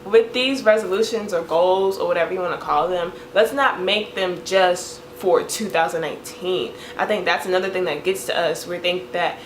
with these resolutions or goals or whatever you want to call them, let's not make them just for 2019. I think that's another thing that gets to us. We think that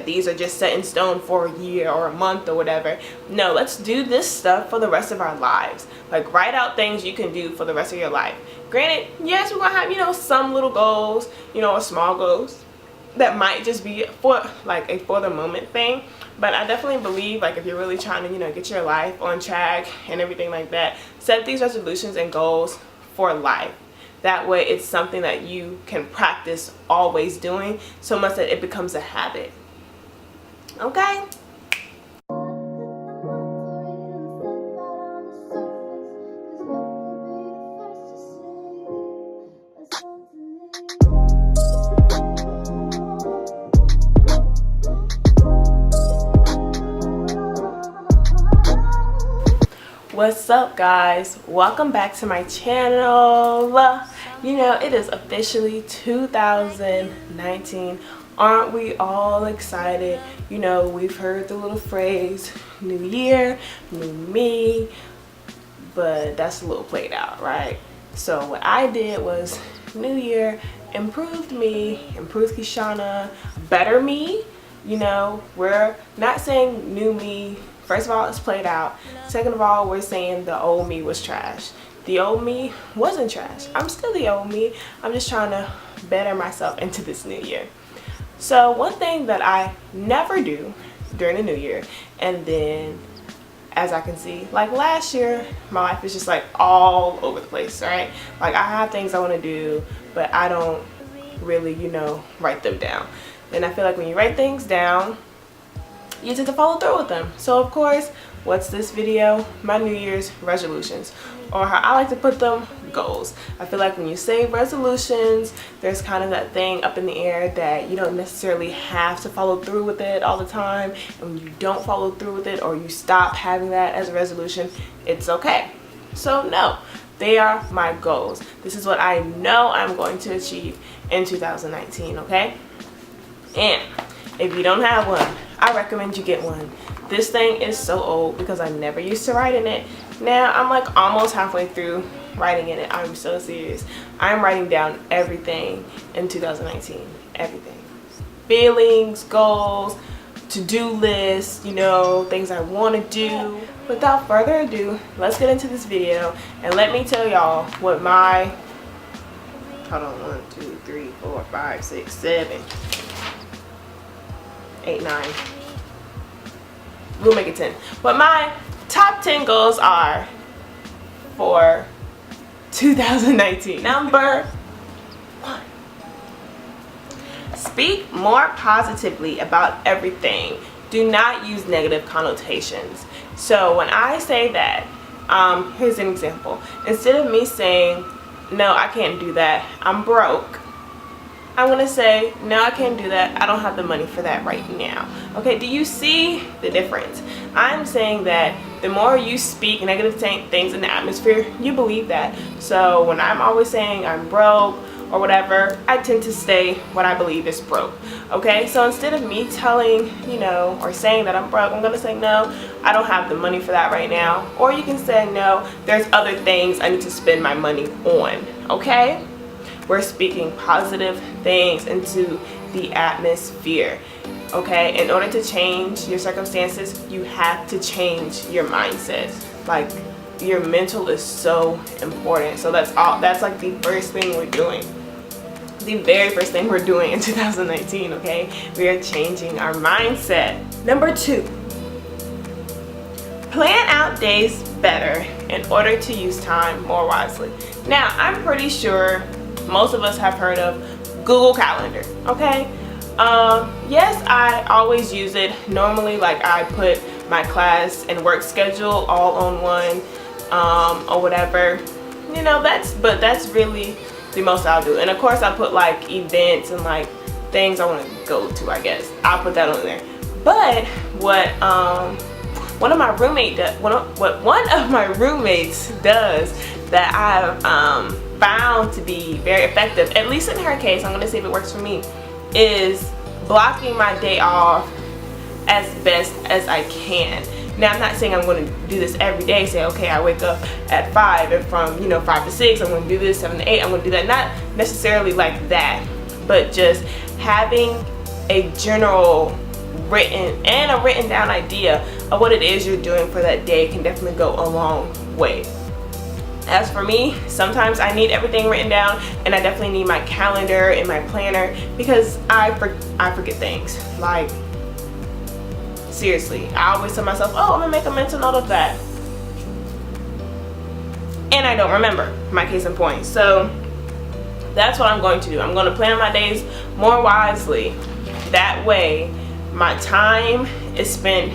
these are just set in stone for a year or a month or whatever. No, let's do this stuff for the rest of our lives. Like, write out things you can do for the rest of your life. Granted, yes, we're gonna have, you know, some little goals, you know, or small goals that might just be for like a for the moment thing. But I definitely believe, like, if you're really trying to, you know, get your life on track and everything like that, set these resolutions and goals for life. That way it's something that you can practice always doing, so much that it becomes a habit. Okay? What's up, guys? Welcome back to my channel. You know, it is officially 2019. Aren't we all excited? You know, we've heard the little phrase, new year, new me, but that's a little played out, right? So what I did was new year, improved me, improved Kishana, better me. You know, we're not saying new me. First of all, it's played out. Second of all, we're saying the old me was trash. The old me wasn't trash. I'm still the old me. I'm just trying to better myself into this new year. So one thing that I never do during the new year, and then as I can see, like last year, my life is just like all over the place, right? Like, I have things I want to do, but I don't really, you know, write them down. And I feel like when you write things down, you tend to follow through with them. So of course, what's this video? My New Year's resolutions, or how I like to put them, goals. I feel like when you say resolutions, there's kind of that thing up in the air that you don't necessarily have to follow through with it all the time. And when you don't follow through with it, or you stop having that as a resolution, it's okay. So no, they are my goals. This is what I know I'm going to achieve in 2019, okay? And if you don't have one, I recommend you get one. This thing is so old because I never used to write in it. Now I'm like almost halfway through writing in it. I'm so serious. I'm writing down everything in 2019. Everything. Feelings, goals, to-do lists, you know, things I want to do. Without further ado, let's get into this video and let me tell y'all what my, hold on, 1, 2, 3, 4, 5, 6, 7, 8, 9. We'll make it 10. But my top 10 goals are for 2019. Number 1. Speak more positively about everything. Do not use negative connotations. So when I say that, here's an example. Instead of me saying, no, I can't do that, I'm broke, I'm gonna say, no, I can't do that, I don't have the money for that right now. Okay, do you see the difference? I'm saying that the more you speak negative things in the atmosphere, you believe that. So when I'm always saying I'm broke or whatever, I tend to say what I believe is broke. Okay, so instead of me telling, you know, or saying that I'm broke, I'm gonna say, no, I don't have the money for that right now. Or you can say, no, there's other things I need to spend my money on. Okay? We're speaking positive things into the atmosphere. Okay, in order to change your circumstances, you have to change your mindset. Like, your mental is so important. So that's like the first thing we're doing. The very first thing we're doing in 2019, okay? We are changing our mindset. Number 2, plan out days better in order to use time more wisely. Now, I'm pretty sure most of us have heard of Google Calendar, okay? Yes, I always use it. Normally, like, I put my class and work schedule all on one, or whatever. You know, that's really the most I'll do. And of course, I put like events and like things I want to go to, I guess. I'll put that on there. But what one of my roommates does that I've found to be very effective, at least in her case, I'm going to see if it works for me, is blocking my day off as best as I can. Now I'm not saying I'm going to do this every day, say okay I wake up at 5 and from 5 to 6 I'm going to do this, 7 to 8 I'm going to do that. Not necessarily like that, but just having a general written down idea of what it is you're doing for that day can definitely go a long way. As for me, sometimes I need everything written down, and I definitely need my calendar and my planner, because I forget things. Like, seriously, I always tell myself, oh, I'm gonna make a mental note of that, and I don't remember. My case in point. So that's what I'm going to do. I'm going to plan my days more wisely. That way my time is spent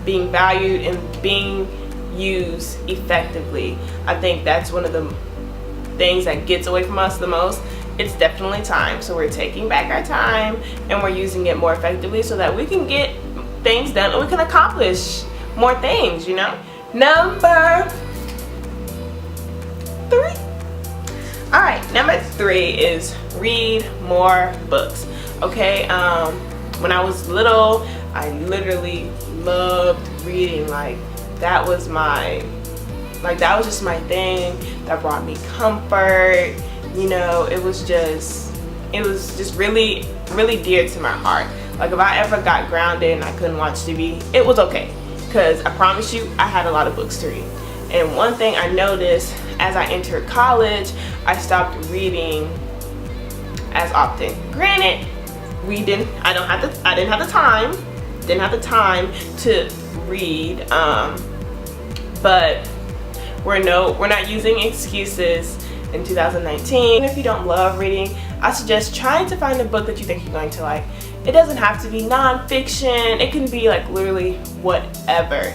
being valued and being used effectively. I think that's one of the things that gets away from us the most. It's definitely time. So we're taking back our time and we're using it more effectively so that we can get things done and we can accomplish more things, Number 3. All right, number 3 is read more books. Okay, when I was little, I literally loved reading. Like that was just my thing. That brought me comfort. It was just really, really dear to my heart. Like if I ever got grounded and I couldn't watch TV, it was okay, because I promise you, I had a lot of books to read. And one thing I noticed as I entered college, I stopped reading as often. Granted, I didn't have the time to read, but we're not using excuses in 2019. If you don't love reading, I suggest trying to find a book that you think you're going to like. It doesn't have to be nonfiction. It can be like literally whatever.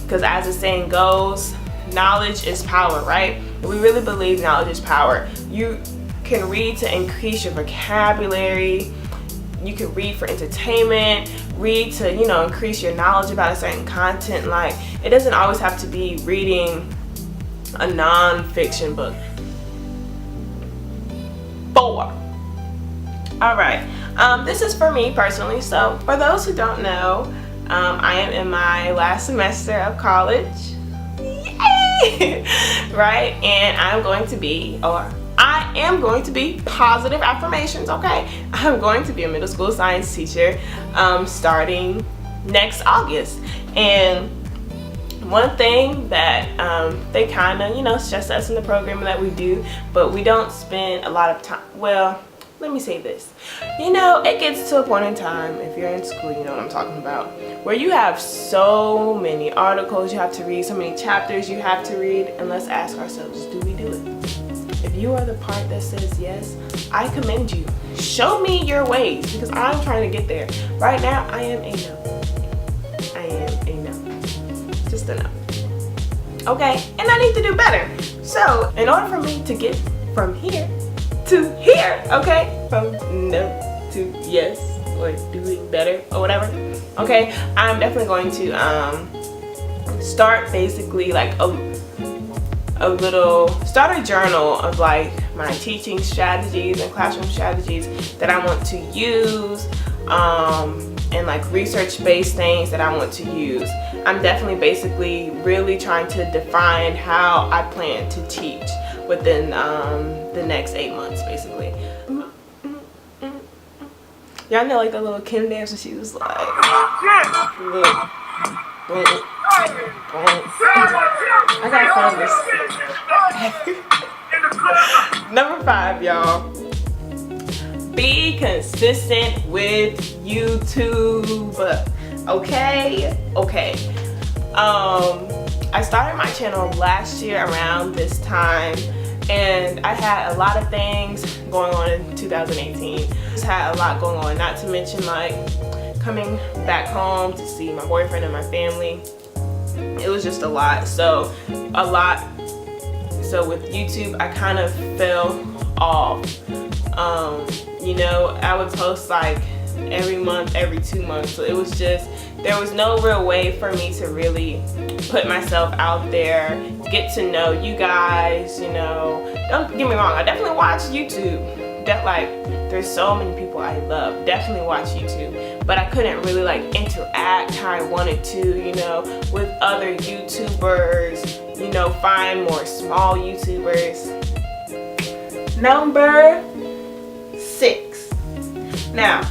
Because as the saying goes, knowledge is power, right? We really believe knowledge is power. You can read to increase your vocabulary. You can read for entertainment, read to, increase your knowledge about a certain content. Like, it doesn't always have to be reading a non-fiction book. 4. All right, this is for me personally. So for those who don't know, I am in my last semester of college. Yay! Right? And I am going to be positive affirmations, okay? I'm going to be a middle school science teacher starting next August. And one thing that they kind of, stress us in the program that we do, but we don't spend a lot of time, well, let me say this. It gets to a point in time, if you're in school, you know what I'm talking about, where you have so many articles you have to read, so many chapters you have to read, and let's ask ourselves, do we do it? If you are the part that says yes, I commend you. Show me your ways, because I'm trying to get there. Right now, I am a no. I am a no. Just a no. Okay, and I need to do better. So, in order for me to get from here to here, okay, from no to yes, or doing better or whatever, okay, I'm definitely going to start basically like start a journal of like my teaching strategies and classroom strategies that I want to use, and like research-based things that I want to use. I'm definitely basically really trying to define how I plan to teach within the next 8 months, basically. Y'all know like the little Kim dance, and she was like, look, boom, boom. I gotta find this. Number 5, y'all. Be consistent with YouTube. Okay. I started my channel last year around this time, and I had a lot of things going on in 2018. Just had a lot going on, not to mention like coming back home to see my boyfriend and my family. It was just a lot. So with YouTube, I kind of fell off. I would post like every month, every 2 months. So it was just, there was no real way for me to really put myself out there, get to know you guys, Don't get me wrong, I definitely watch YouTube. There's so many people I love. Definitely watch YouTube. but I couldn't really like interact how I wanted to, you know, with other YouTubers, you know, find more small YouTubers. Number 6. Now,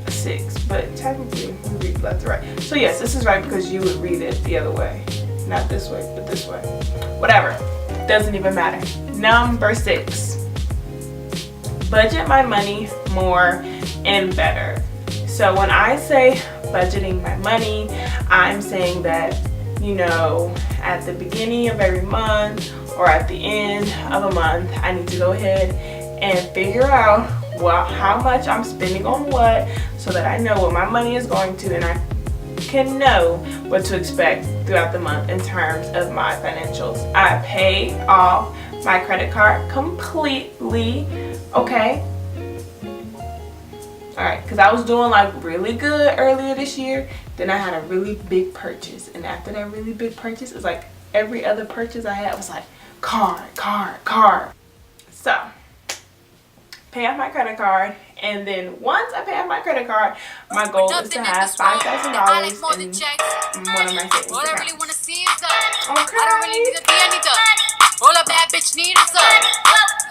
6, but technically we read left to right. So yes, this is right because you would read it the other way. Not this way, but this way. Whatever. Doesn't even matter. Number 6. Budget my money more and better. So when I say budgeting my money, I'm saying that, you know, at the beginning of every month or at the end of a month, I need to go ahead and figure out how much I'm spending on what, so that I know what my money is going to, and I can know what to expect throughout the month in terms of my financials. I pay off my credit card completely, okay? Alright, because I was doing like really good earlier this year. Then I had a really big purchase, and after that really big purchase, it's like every other purchase I had was like card. So pay off my credit card, and then once I pay off my credit card, my goal is to have $5,000 in one of my savings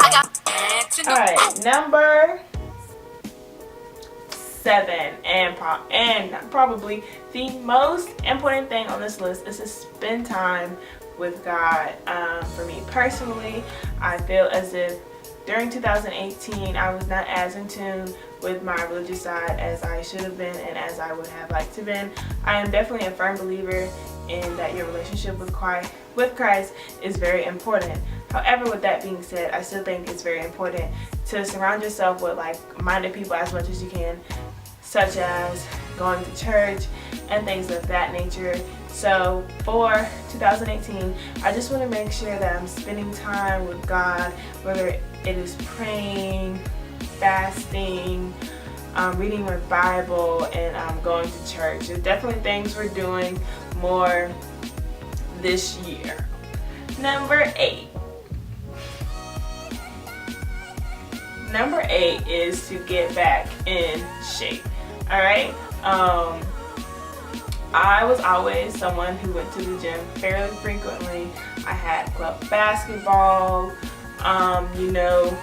accounts. Okay. Alright, number 7, and probably the most important thing on this list is to spend time with God. For me personally, I feel as if during 2018, I was not as in tune with my religious side as I should have been and as I would have liked to been. I am definitely a firm believer in that your relationship with Christ is very important. However, with that being said, I still think it's very important to surround yourself with like-minded people as much as you can, such as going to church and things of that nature. So for 2018, I just want to make sure that I'm spending time with God, whether it is praying, fasting, reading my Bible, and going to church. There's definitely things we're doing more this year. Number 8. Number 8 is to get back in shape. Alright? I was always someone who went to the gym fairly frequently. I had club basketball, you know,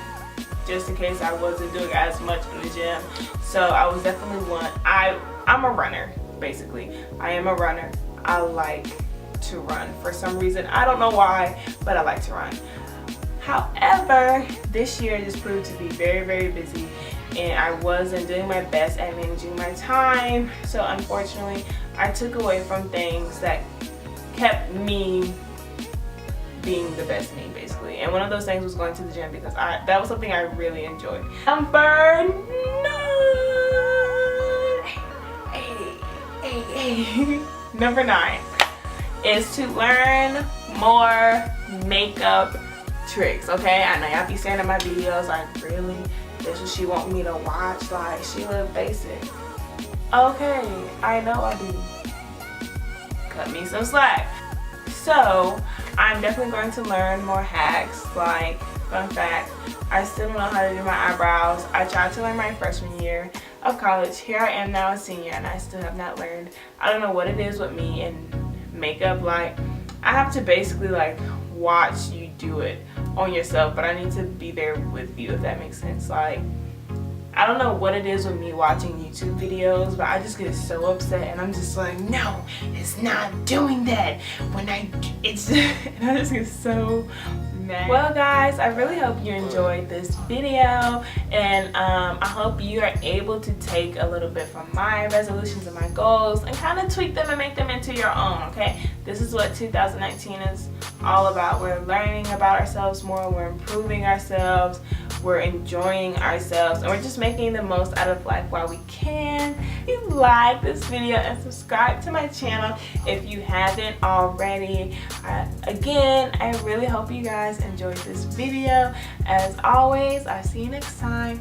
just in case I wasn't doing as much in the gym. So I was definitely one. I'm a runner, basically. I am a runner. I like to run for some reason. I don't know why, but I like to run. However, this year just proved to be very, very busy, and I wasn't doing my best at managing my time. So unfortunately, I took away from things that kept me being the best me, basically. And one of those things was going to the gym, because that was something I really enjoyed. Number 9. Number 9 is to learn more makeup tricks. Okay, I know y'all be saying in my videos like, really, this is what she want me to watch? Like, she look basic. Okay, I know I do. Cut me some slack. So I'm definitely going to learn more hacks. Like, fun fact, I still don't know how to do my eyebrows. I tried to learn my freshman year of college. Here I am now, a senior, and I still have not learned. I don't know what it is with me and makeup. Like, I have to basically like watch you do it on yourself, but I need to be there with you, if that makes sense. Like, I don't know what it is with me watching YouTube videos, but I just get so upset, and I'm just like, no, it's not doing that. And I just get so mad. Well guys, I really hope you enjoyed this video, and I hope you are able to take a little bit from my resolutions and my goals and kind of tweak them and make them into your own, okay? This is what 2019 is all about. We're learning about ourselves more, we're improving ourselves, we're enjoying ourselves, and we're just making the most out of life while we can. If you like this video, and subscribe to my channel if you haven't already. Again, I really hope you guys enjoyed this video. As always, I'll see you next time.